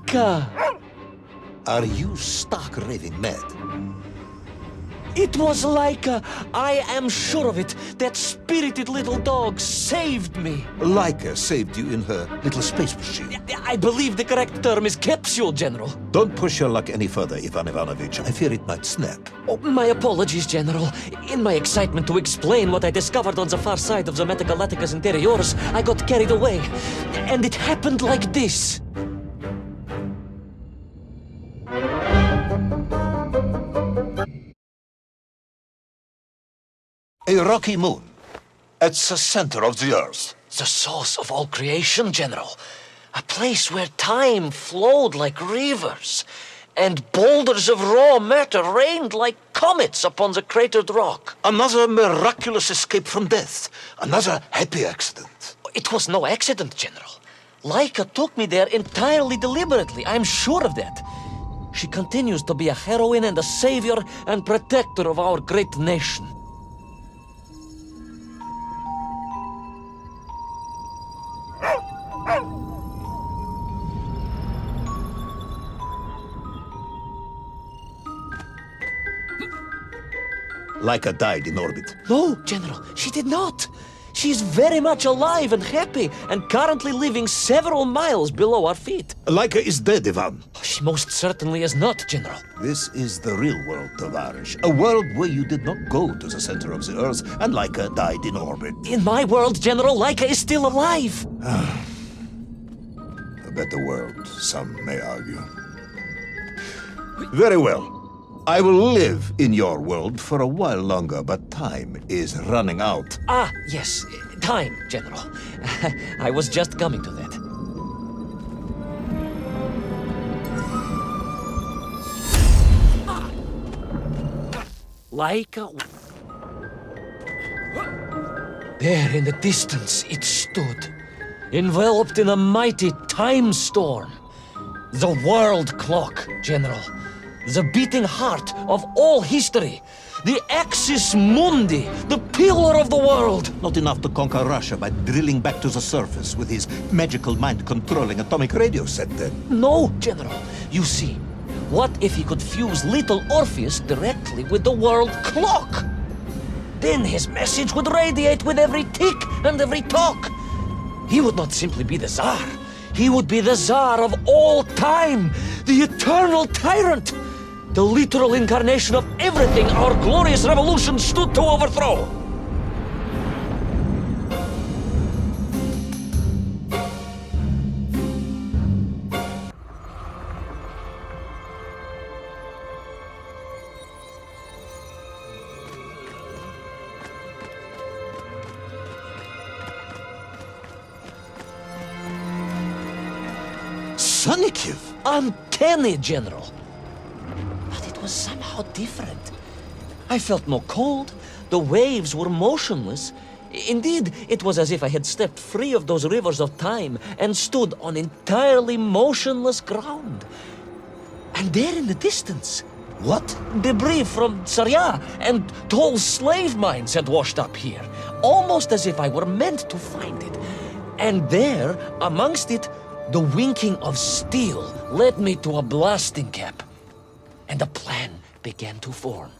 Laika! Are you stark raving mad? It was Laika. I am sure of it. That spirited little dog saved me. Laika saved you in her little space machine. I believe the correct term is capsule, General. Don't push your luck any further, Ivan Ivanovich. I fear it might snap. Oh, my apologies, General. In my excitement to explain what I discovered on the far side of the Metagalacticus Interiors, I got carried away. And it happened like this. A rocky moon. At the center of the Earth. The source of all creation, General. A place where time flowed like rivers, and boulders of raw matter rained like comets upon the cratered rock. Another miraculous escape from death. Another happy accident. It was no accident, General. Laika took me there entirely deliberately. I'm sure of that. She continues to be a heroine and a savior and protector of our great nation. Laika died in orbit. No, General, she did not. She's very much alive and happy, and currently living several miles below our feet. Laika is dead, Ivan. She most certainly is not, General. This is the real world, Tovarish. A world where you did not go to the center of the Earth, and Laika died in orbit. In my world, General, Laika is still alive. A better world, some may argue. Very well. I will live in your world for a while longer, but time is running out. Ah, yes, time, General. I was just coming to that. Laika... There in the distance it stood, enveloped in a mighty time storm. The world clock, General. The beating heart of all history. The axis mundi, the pillar of the world. Not enough to conquer Russia by drilling back to the surface with his magical mind-controlling atomic radio set then. No, General. You see, what if he could fuse little Orpheus directly with the world clock? Then his message would radiate with every tick and every tock. He would not simply be the Tsar. He would be the Tsar of all time, the eternal tyrant. The literal incarnation of everything our glorious revolution stood to overthrow. Sonikiv! Uncanny, General. Somehow different. I felt no cold. The waves were motionless. Indeed, it was as if I had stepped free of those rivers of time and stood on entirely motionless ground. And there in the distance... What? Debris from Tsarya and tall slave mines had washed up here, almost as if I were meant to find it. And there, amongst it, the winking of steel led me to a blasting cap. And a plan began to form.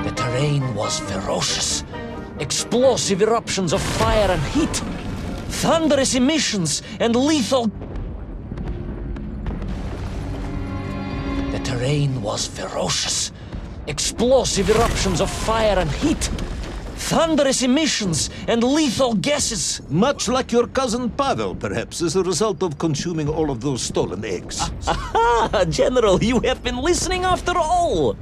The terrain was ferocious. Explosive eruptions of fire and heat. Thunderous emissions and lethal... The terrain was ferocious. Explosive eruptions of fire and heat. Thunderous emissions and lethal gases. Much like your cousin Pavel, perhaps, as a result of consuming all of those stolen eggs. Aha! General, you have been listening after all!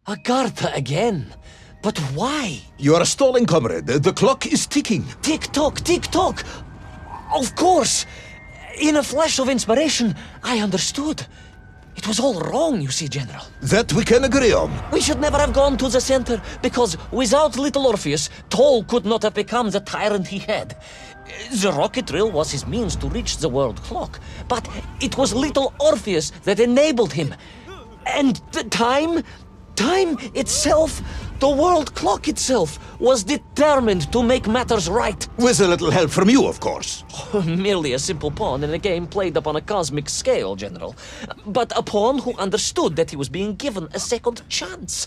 Agartha again. But why? You are stalling, comrade. The clock is ticking. Tick-tock, tick-tock! Of course! In a flash of inspiration, I understood. It was all wrong, you see, General. That we can agree on. We should never have gone to the center, because without little Orpheus, Toll could not have become the tyrant he had. The rocket drill was his means to reach the world clock, but it was little Orpheus that enabled him. And the time itself, the world clock itself, was determined to make matters right. With a little help from you, of course. Merely a simple pawn in a game played upon a cosmic scale, General. But a pawn who understood that he was being given a second chance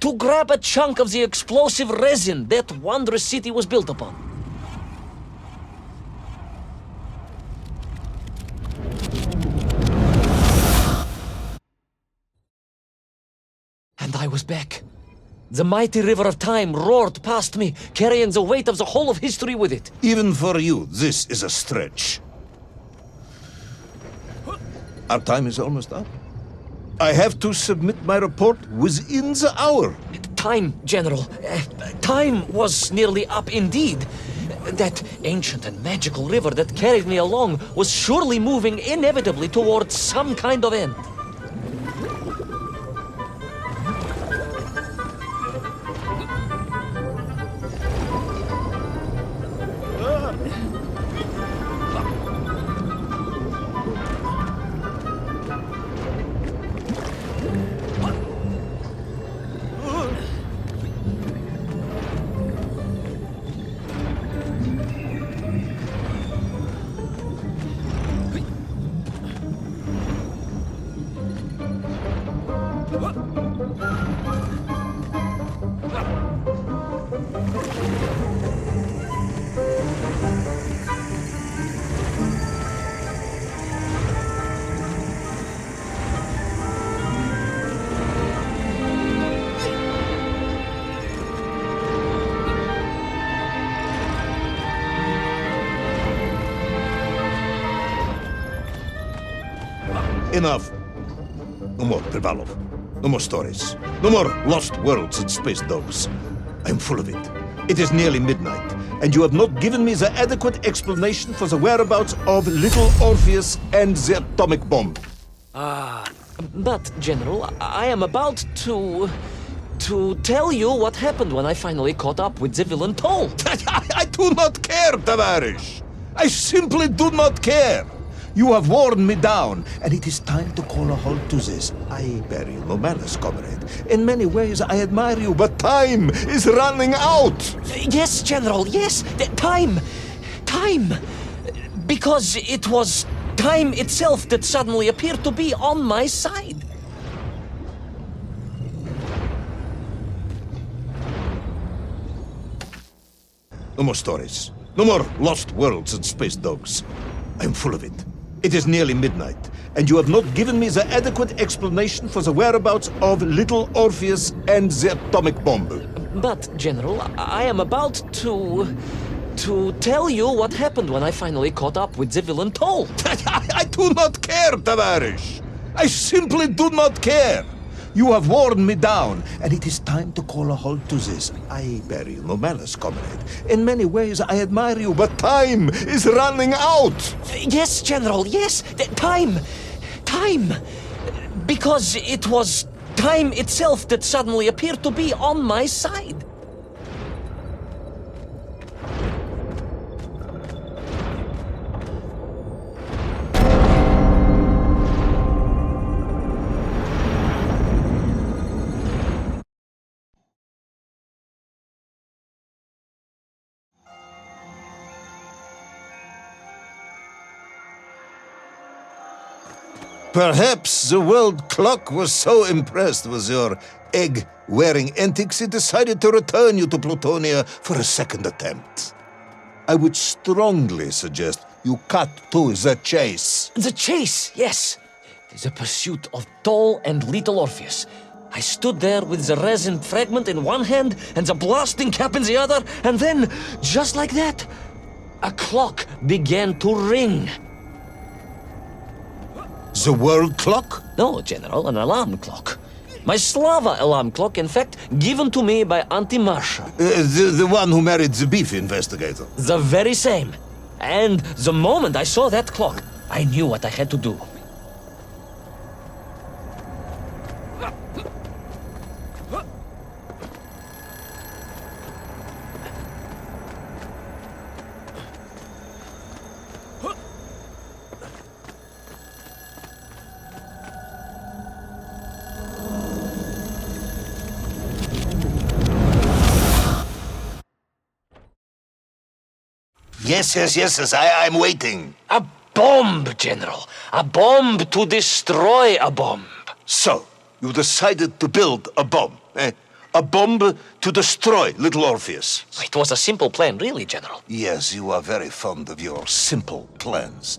to grab a chunk of the explosive resin that wondrous city was built upon. And I was back. The mighty river of time roared past me, carrying the weight of the whole of history with it. Even for you, this is a stretch. Our time is almost up. I have to submit my report within the hour. Time, General. Time was nearly up indeed. That ancient and magical river that carried me along was surely moving inevitably towards some kind of end. Enough. No more, Privalov. No more stories. No more lost worlds and space dogs. I'm full of it. It is nearly midnight, and you have not given me the adequate explanation for the whereabouts of little Orpheus and the atomic bomb. But, General, I am about to tell you what happened when I finally caught up with the villain Toll. I do not care, Tavarish. I simply do not care. You have worn me down, and it is time to call a halt to this. I bear you no malice, comrade. In many ways, I admire you, but time is running out. Yes, General, yes. Time. Because it was time itself that suddenly appeared to be on my side. No more stories. No more lost worlds and space dogs. I'm full of it. It is nearly midnight, and you have not given me the adequate explanation for the whereabouts of little Orpheus and the atomic bomb. But, General, I am about to tell you what happened when I finally caught up with the villain Toll. I do not care, Tavarish. I simply do not care. You have worn me down, and it is time to call a halt to this. I bear you no malice, comrade. In many ways, I admire you, but time is running out. Yes, General, yes. Time. Because it was time itself that suddenly appeared to be on my side. Perhaps the world clock was so impressed with your egg-wearing antics it decided to return you to Plutonia for a second attempt. I would strongly suggest you cut to the chase. The chase, yes. The pursuit of tall and little Orpheus. I stood there with the resin fragment in one hand and the blasting cap in the other, and then, just like that, a clock began to ring. The world clock? No, General, an alarm clock. My Slava alarm clock, in fact, given to me by Auntie Marsha. The one who married the beef investigator. The very same. And the moment I saw that clock, I knew what I had to do. Yes, I'm waiting. A bomb, General. A bomb to destroy a bomb. So, you decided to build a bomb, eh? A bomb to destroy little Orpheus. It was a simple plan, really, General. Yes, you are very fond of your simple plans.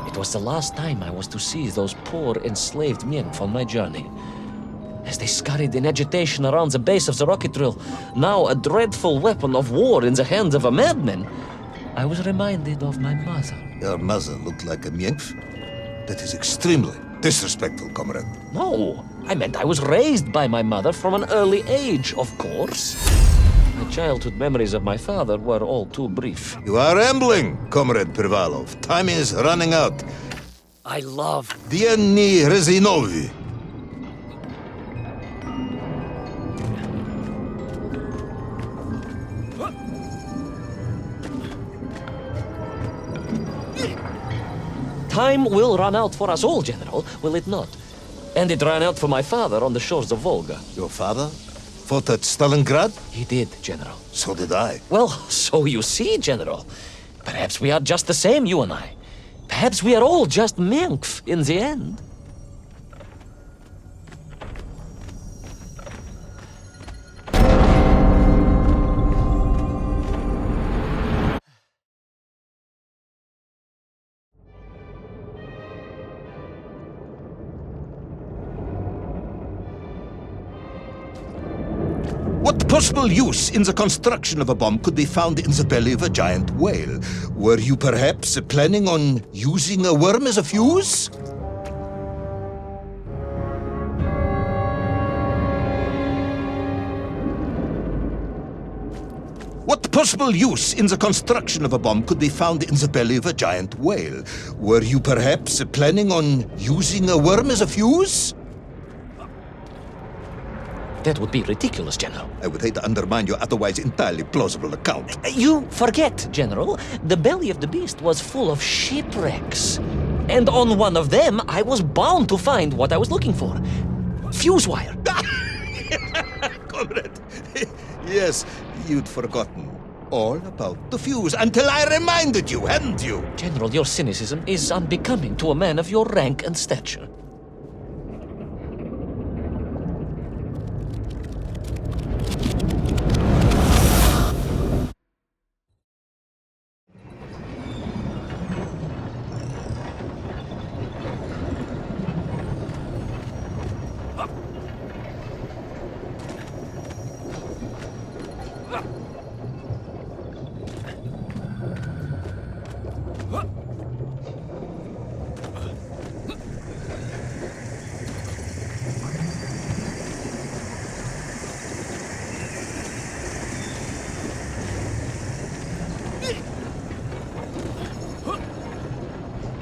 It was the last time I was to see those poor enslaved men on my journey. As they scurried in agitation around the base of the rocket drill, now a dreadful weapon of war in the hands of a madman, I was reminded of my mother. Your mother looked like a nymph? That is extremely disrespectful, comrade. No, I meant I was raised by my mother from an early age, of course. My childhood memories of my father were all too brief. You are rambling, Comrade Privalov. Time is running out. I love... Dieni Rezinovi. Time will run out for us all, General, will it not? And it ran out for my father on the shores of Volga. Your father fought at Stalingrad? He did, General. So did I. Well, so you see, General. Perhaps we are just the same, you and I. Perhaps we are all just Menkf in the end. What possible use in the construction of a bomb could be found in the belly of a giant whale? Were you perhaps planning on using a worm as a fuse? What possible use in the construction of a bomb could be found in the belly of a giant whale? Were you perhaps planning on using a worm as a fuse? That would be ridiculous, General. I would hate to undermine your otherwise entirely plausible account. You forget, General. The belly of the beast was full of shipwrecks. And on one of them, I was bound to find what I was looking for. Fuse wire. Comrade, yes, you'd forgotten all about the fuse until I reminded you, hadn't you? General, your cynicism is unbecoming to a man of your rank and stature.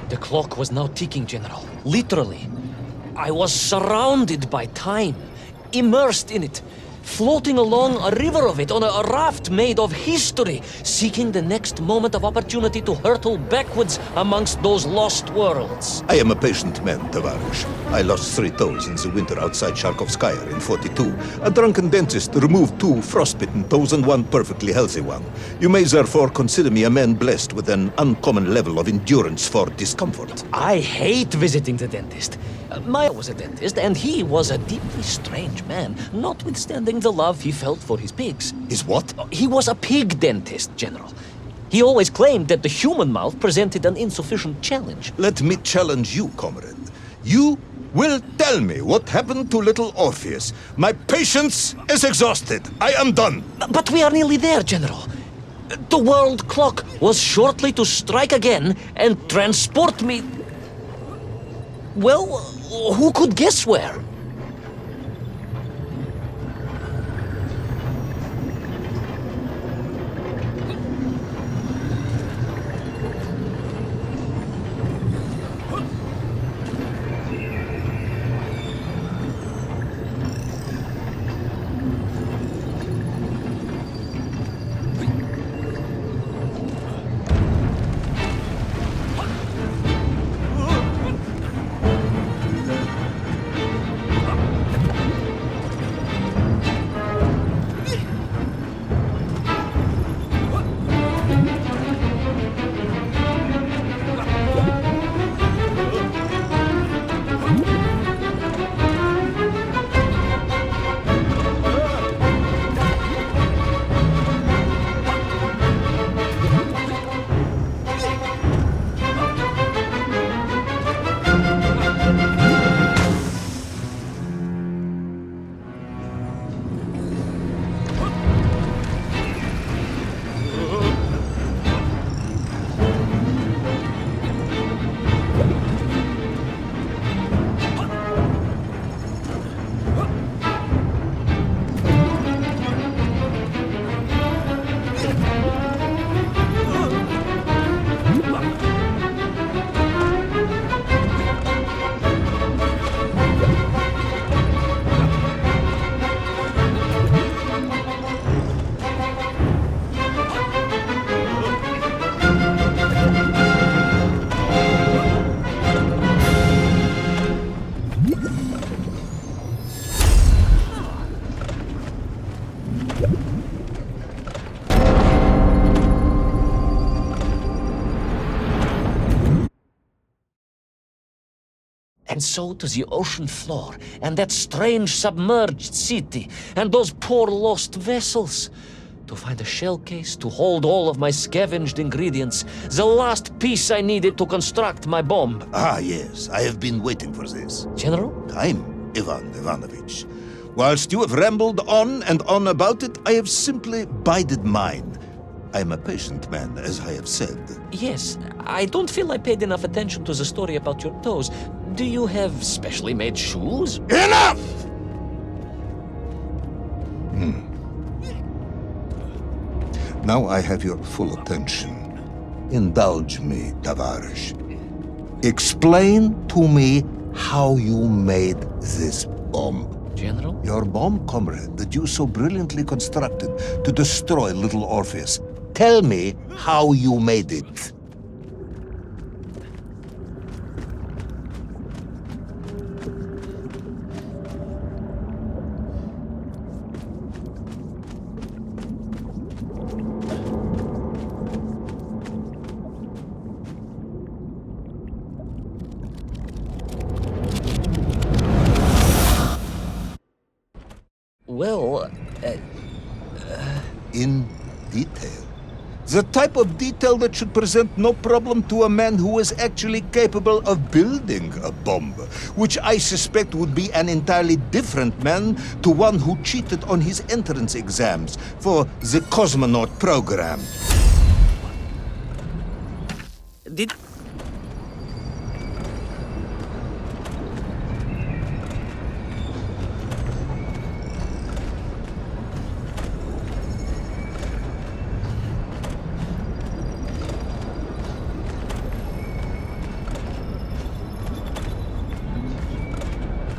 The clock was now ticking, General. Literally. I was surrounded by time, immersed in it. floating along a river of it on a raft made of history, seeking the next moment of opportunity to hurtle backwards amongst those lost worlds. I am a patient man, Tavarish. I lost 3 toes in the winter outside Sharkovskaya in 42. A drunken dentist removed 2 frostbitten toes and 1 perfectly healthy one. You may therefore consider me a man blessed with an uncommon level of endurance for discomfort. I hate visiting the dentist. Maya was a dentist, and he was a deeply strange man, notwithstanding the love he felt for his pigs. Is what? He was a pig dentist, General. He always claimed that the human mouth presented an insufficient challenge. Let me challenge you, comrade. You will tell me what happened to little Orpheus. My patience is exhausted. I am done. But we are nearly there, General. The world clock was shortly to strike again and transport me... Well, who could guess where? And so to the ocean floor, and that strange submerged city, and those poor lost vessels. To find a shell case to hold all of my scavenged ingredients, the last piece I needed to construct my bomb. Ah, yes, I have been waiting for this. General? Time, Ivan Ivanovich. Whilst you have rambled on and on about it, I have simply bided mine. I am a patient man, as I have said. Yes, I don't feel I paid enough attention to the story about your toes. Do you have specially made shoes? Enough! Now I have your full attention. Indulge me, Tavarish. Explain to me how you made this bomb. General? Your bomb, comrade, that you so brilliantly constructed to destroy little Orpheus. Tell me how you made it. Well, In detail. The type of detail that should present no problem to a man who is actually capable of building a bomb, which I suspect would be an entirely different man to one who cheated on his entrance exams for the cosmonaut program. did...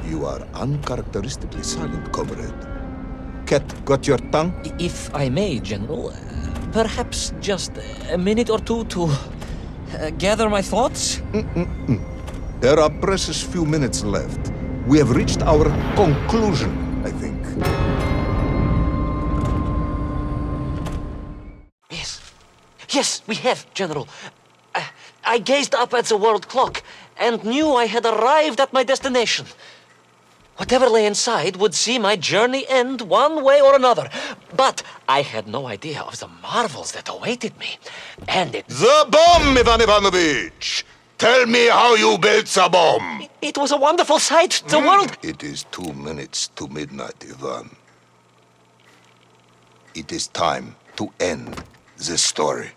You are uncharacteristically silent, comrade. cat got your tongue? If I may, General, perhaps just a minute or two to gather my thoughts? There are precious few minutes left. We have reached our conclusion, I think. Yes, we have, General. I gazed up at the world clock and knew I had arrived at my destination. Whatever lay inside would see my journey end one way or another. But I had no idea of the marvels that awaited me. And The bomb, Ivan Ivanovich! Tell me how you built the bomb! it was a wonderful sight. The world... It is 2 minutes to midnight, Ivan. It is time to end the story.